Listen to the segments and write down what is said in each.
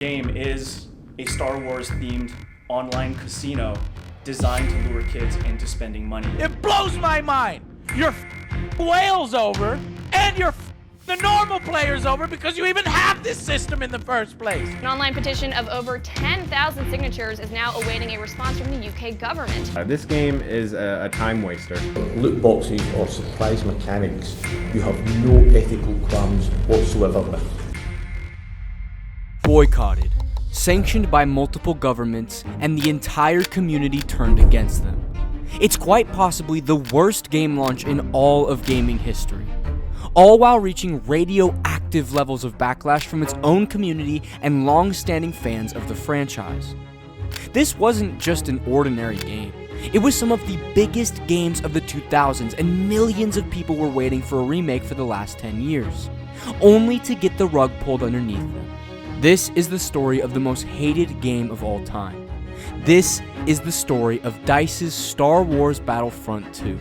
Game is a Star Wars themed online casino designed to lure kids into spending money. It blows my mind. You're whales over and you're the normal players over because you even have this system in the first place. An online petition of over 10,000 signatures is now awaiting a response from the UK government. This game is a time waster. Loot boxes or surprise mechanics, you have no ethical qualms whatsoever with. Boycotted, sanctioned by multiple governments, and the entire community turned against them. It's quite possibly the worst game launch in all of gaming history, all while reaching radioactive levels of backlash from its own community and long-standing fans of the franchise. This wasn't just an ordinary game. It was some of the biggest games of the 2000s, and millions of people were waiting for a remake for the last 10 years, only to get the rug pulled underneath them. This is the story of the most hated game of all time. This is the story of DICE's Star Wars Battlefront 2.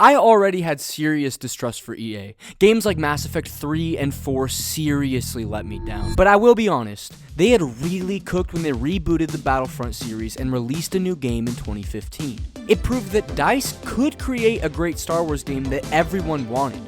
I already had serious distrust for EA. Games like Mass Effect 3 and 4 seriously let me down. But I will be honest, they had really cooked when they rebooted the Battlefront series and released a new game in 2015. It proved that DICE could create a great Star Wars game that everyone wanted.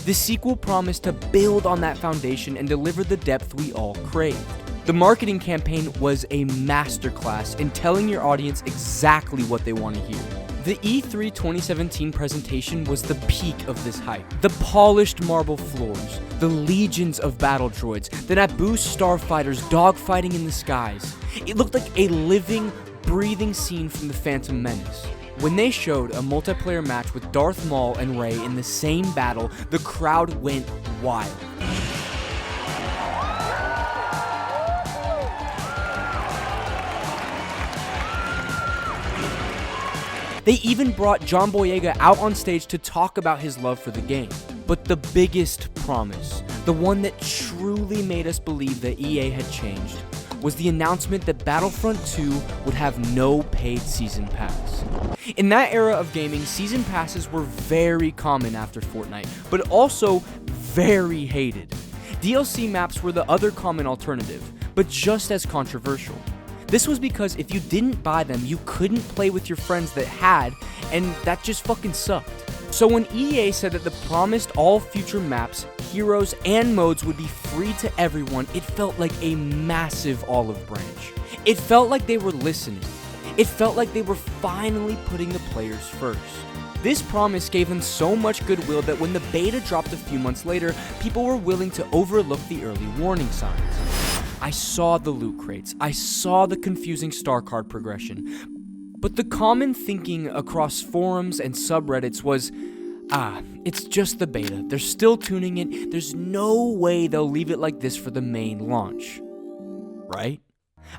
The sequel promised to build on that foundation and deliver the depth we all craved. The marketing campaign was a masterclass in telling your audience exactly what they want to hear. The E3 2017 presentation was the peak of this hype. The polished marble floors, the legions of battle droids, the Naboo starfighters dogfighting in the skies. It looked like a living, breathing scene from The Phantom Menace. When they showed a multiplayer match with Darth Maul and Rey in the same battle, the crowd went wild. They even brought John Boyega out on stage to talk about his love for the game. But the biggest promise, the one that truly made us believe that EA had changed, was the announcement that Battlefront 2 would have no paid season pass. In that era of gaming, season passes were very common after Fortnite, but also very hated. DLC maps were the other common alternative, but just as controversial. This was because if you didn't buy them, you couldn't play with your friends that had, and that just fucking sucked. So when EA said that the promised all future maps, heroes, and modes would be free to everyone, it felt like a massive olive branch. It felt like they were listening. It felt like they were finally putting the players first. This promise gave them so much goodwill that when the beta dropped a few months later, people were willing to overlook the early warning signs. I saw the loot crates, I saw the confusing star card progression, but the common thinking across forums and subreddits was, it's just the beta, they're still tuning it, there's no way they'll leave it like this for the main launch. Right?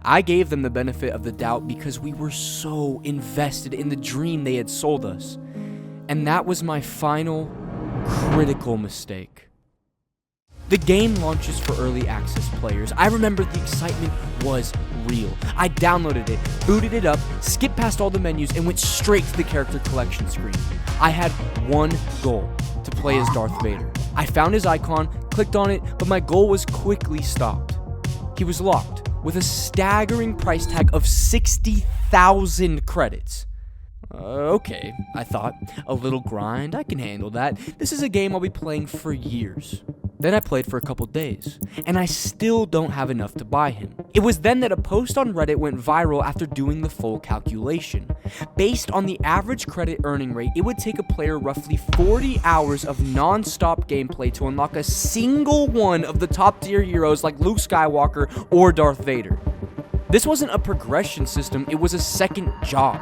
I gave them the benefit of the doubt because we were so invested in the dream they had sold us. And that was my final, critical mistake. The game launches for early access players. I remember the excitement was real. I downloaded it, booted it up, skipped past all the menus, and went straight to the character collection screen. I had one goal, to play as Darth Vader. I found his icon, clicked on it, but my goal was quickly stopped. He was locked, with a staggering price tag of 60,000 credits. Okay, I thought, a little grind, I can handle that. This is a game I'll be playing for years. Then I played for a couple days, and I still don't have enough to buy him. It was then that a post on Reddit went viral after doing the full calculation. Based on the average credit earning rate, it would take a player roughly 40 hours of non-stop gameplay to unlock a single one of the top tier heroes like Luke Skywalker or Darth Vader. This wasn't a progression system, it was a second job.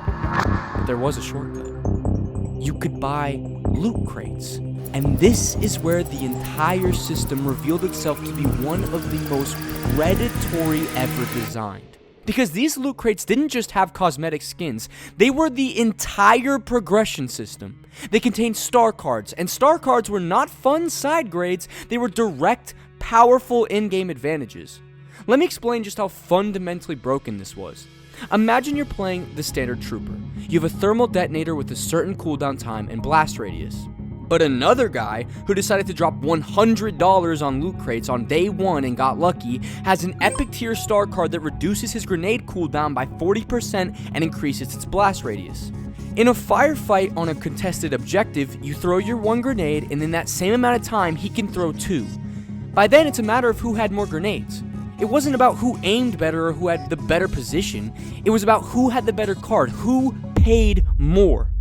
But there was a shortcut. You could buy loot crates. And this is where the entire system revealed itself to be one of the most predatory ever designed. Because these loot crates didn't just have cosmetic skins, they were the entire progression system. They contained star cards, and star cards were not fun side grades, they were direct, powerful in-game advantages. Let me explain just how fundamentally broken this was. Imagine you're playing the standard trooper. You have a thermal detonator with a certain cooldown time and blast radius. But another guy, who decided to drop $100 on loot crates on day 1 and got lucky, has an epic tier star card that reduces his grenade cooldown by 40% and increases its blast radius. In a firefight on a contested objective, you throw your 1 grenade, and in that same amount of time, he can throw 2. By then, it's a matter of who had more grenades. It wasn't about who aimed better or who had the better position. It was about who had the better card, who paid more.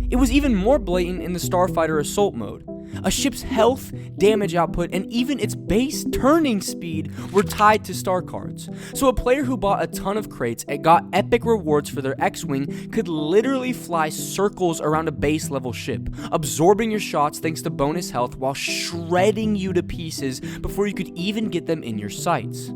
It was even more blatant in the Starfighter Assault mode. A ship's health, damage output, and even its base turning speed were tied to star cards. So a player who bought a ton of crates and got epic rewards for their X-Wing could literally fly circles around a base level ship, absorbing your shots thanks to bonus health while shredding you to pieces before you could even get them in your sights.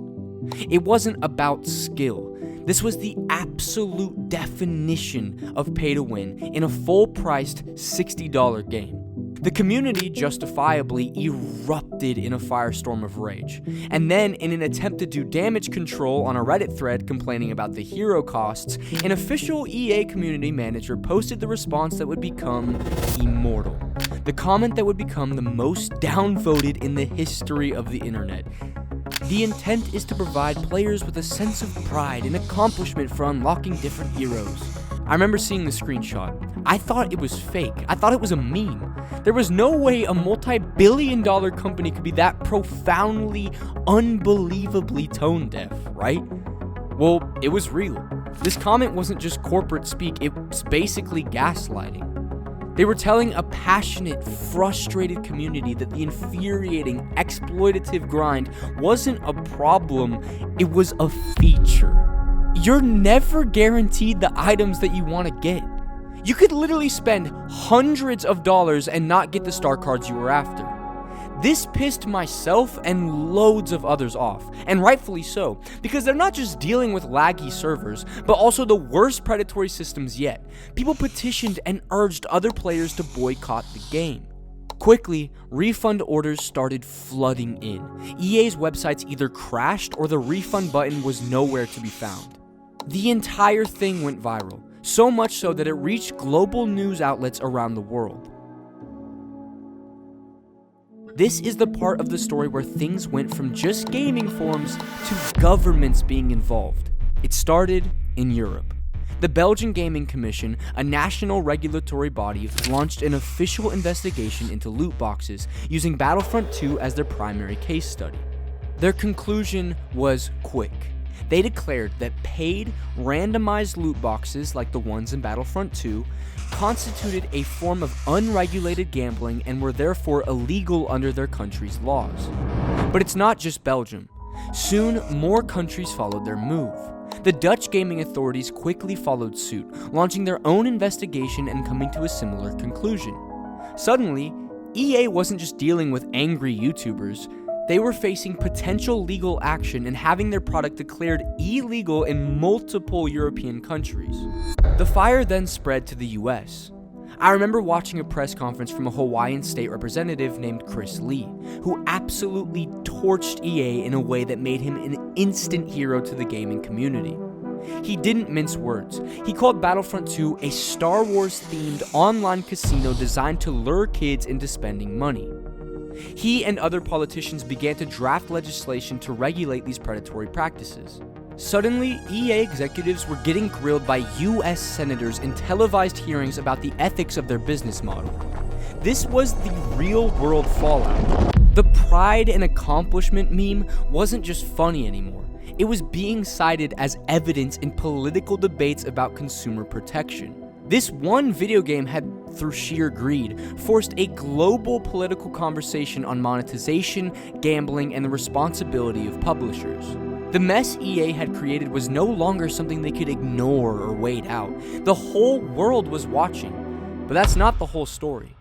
It wasn't about skill. This was the absolute definition of pay to win in a full-priced $60 game. The community justifiably erupted in a firestorm of rage. And then, in an attempt to do damage control on a Reddit thread complaining about the hero costs, an official EA community manager posted the response that would become immortal. The comment that would become the most downvoted in the history of the internet. The intent is to provide players with a sense of pride and accomplishment for unlocking different heroes. I remember seeing the screenshot. I thought it was fake. I thought it was a meme. There was no way a multi-billion-dollar company could be that profoundly, unbelievably tone deaf, right? Well, it was real. This comment wasn't just corporate speak, it was basically gaslighting. They were telling a passionate, frustrated community that the infuriating, exploitative grind wasn't a problem, it was a feature. You're never guaranteed the items that you want to get. You could literally spend hundreds of dollars and not get the star cards you were after. This pissed myself and loads of others off, and rightfully so, because they're not just dealing with laggy servers, but also the worst predatory systems yet. People petitioned and urged other players to boycott the game. Quickly, refund orders started flooding in. EA's websites either crashed or the refund button was nowhere to be found. The entire thing went viral, so much so that it reached global news outlets around the world. This is the part of the story where things went from just gaming forums to governments being involved. It started in Europe. The Belgian Gaming Commission, a national regulatory body, launched an official investigation into loot boxes, using Battlefront 2 as their primary case study. Their conclusion was quick. They declared that paid, randomized loot boxes like the ones in Battlefront 2 constituted a form of unregulated gambling and were therefore illegal under their country's laws. But it's not just Belgium. Soon, more countries followed their move. The Dutch gaming authorities quickly followed suit, launching their own investigation and coming to a similar conclusion. Suddenly, EA wasn't just dealing with angry YouTubers. They were facing potential legal action and having their product declared illegal in multiple European countries. The fire then spread to the US. I remember watching a press conference from a Hawaiian state representative named Chris Lee, who absolutely torched EA in a way that made him an instant hero to the gaming community. He didn't mince words. He called Battlefront 2 a Star Wars-themed online casino designed to lure kids into spending money. He and other politicians began to draft legislation to regulate these predatory practices. Suddenly, EA executives were getting grilled by US senators in televised hearings about the ethics of their business model. This was the real-world fallout. The pride and accomplishment meme wasn't just funny anymore. It was being cited as evidence in political debates about consumer protection. This one video game had, through sheer greed, forced a global political conversation on monetization, gambling, and the responsibility of publishers. The mess EA had created was no longer something they could ignore or wait out. The whole world was watching, but that's not the whole story.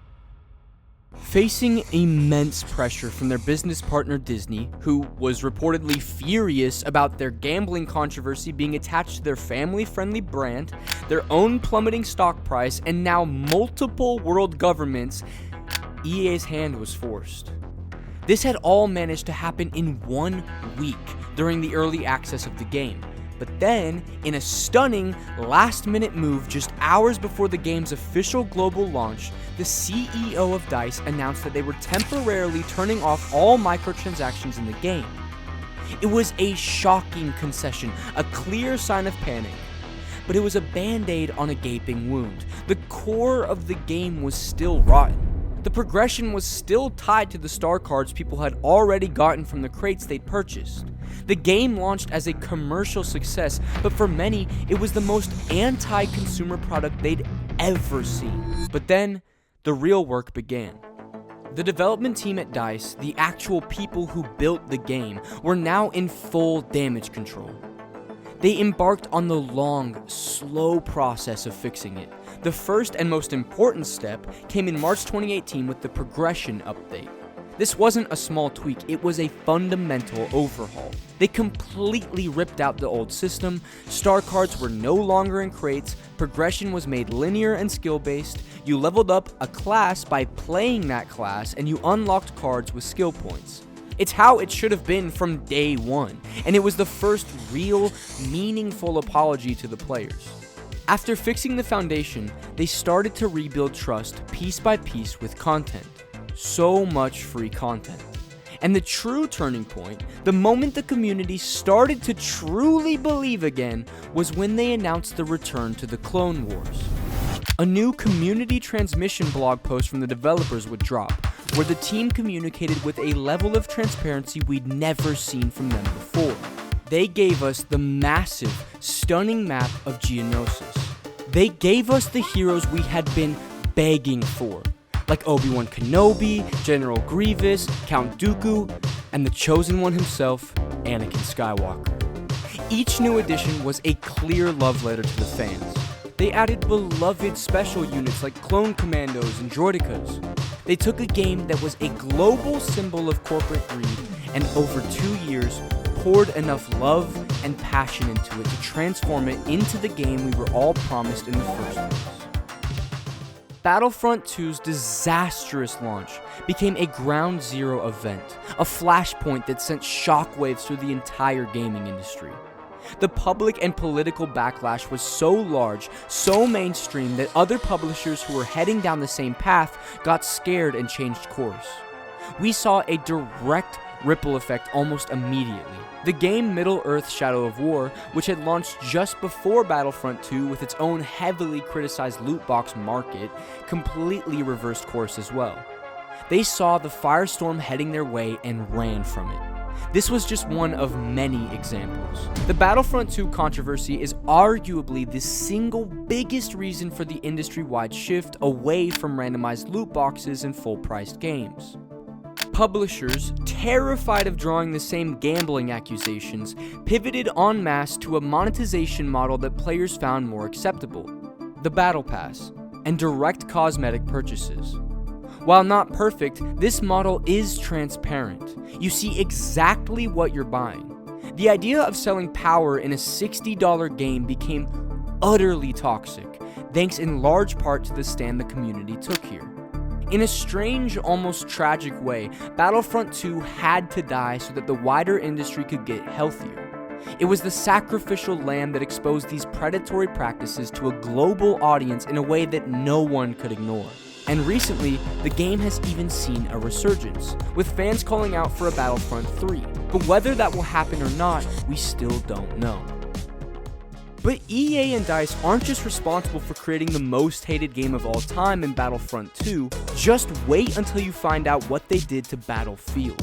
Facing immense pressure from their business partner Disney, who was reportedly furious about their gambling controversy being attached to their family-friendly brand, their own plummeting stock price, and now multiple world governments, EA's hand was forced. This had all managed to happen in 1 week during the early access of the game. But then, in a stunning last-minute move just hours before the game's official global launch, the CEO of DICE announced that they were temporarily turning off all microtransactions in the game. It was a shocking concession, a clear sign of panic. But it was a band-aid on a gaping wound. The core of the game was still rotten. The progression was still tied to the star cards people had already gotten from the crates they'd purchased. The game launched as a commercial success, but for many, it was the most anti-consumer product they'd ever seen. But then, the real work began. The development team at DICE, the actual people who built the game, were now in full damage control. They embarked on the long, slow process of fixing it. The first and most important step came in March 2018 with the progression update. This wasn't a small tweak, it was a fundamental overhaul. They completely ripped out the old system, star cards were no longer in crates, progression was made linear and skill-based, you leveled up a class by playing that class, and you unlocked cards with skill points. It's how it should have been from day one, and it was the first real, meaningful apology to the players. After fixing the foundation, they started to rebuild trust piece by piece with content. So much free content. And the true turning point, the moment the community started to truly believe again, was when they announced the return to the Clone Wars. A new community transmission blog post from the developers would drop, where the team communicated with a level of transparency we'd never seen from them before. They gave us the massive, stunning map of Geonosis. They gave us the heroes we had been begging for, like Obi-Wan Kenobi, General Grievous, Count Dooku, and the Chosen One himself, Anakin Skywalker. Each new addition was a clear love letter to the fans. They added beloved special units like Clone Commandos and Droidicas. They took a game that was a global symbol of corporate greed and over 2 years poured enough love and passion into it to transform it into the game we were all promised in the first place. Battlefront 2's disastrous launch became a ground zero event, a flashpoint that sent shockwaves through the entire gaming industry. The public and political backlash was so large, so mainstream, that other publishers who were heading down the same path got scared and changed course. We saw a direct ripple effect almost immediately. The game Middle-earth: Shadow of War, which had launched just before Battlefront 2 with its own heavily criticized loot box market, completely reversed course as well. They saw the firestorm heading their way and ran from it. This was just one of many examples. The Battlefront 2 controversy is arguably the single biggest reason for the industry-wide shift away from randomized loot boxes and full-priced games. Publishers, terrified of drawing the same gambling accusations, pivoted en masse to a monetization model that players found more acceptable: the Battle Pass and direct cosmetic purchases. While not perfect, this model is transparent. You see exactly what you're buying. The idea of selling power in a $60 game became utterly toxic, thanks in large part to the stand the community took here. In a strange, almost tragic way, Battlefront 2 had to die so that the wider industry could get healthier. It was the sacrificial lamb that exposed these predatory practices to a global audience in a way that no one could ignore. And recently, the game has even seen a resurgence, with fans calling out for a Battlefront 3. But whether that will happen or not, we still don't know. But EA and DICE aren't just responsible for creating the most hated game of all time in Battlefront 2, just wait until you find out what they did to Battlefield.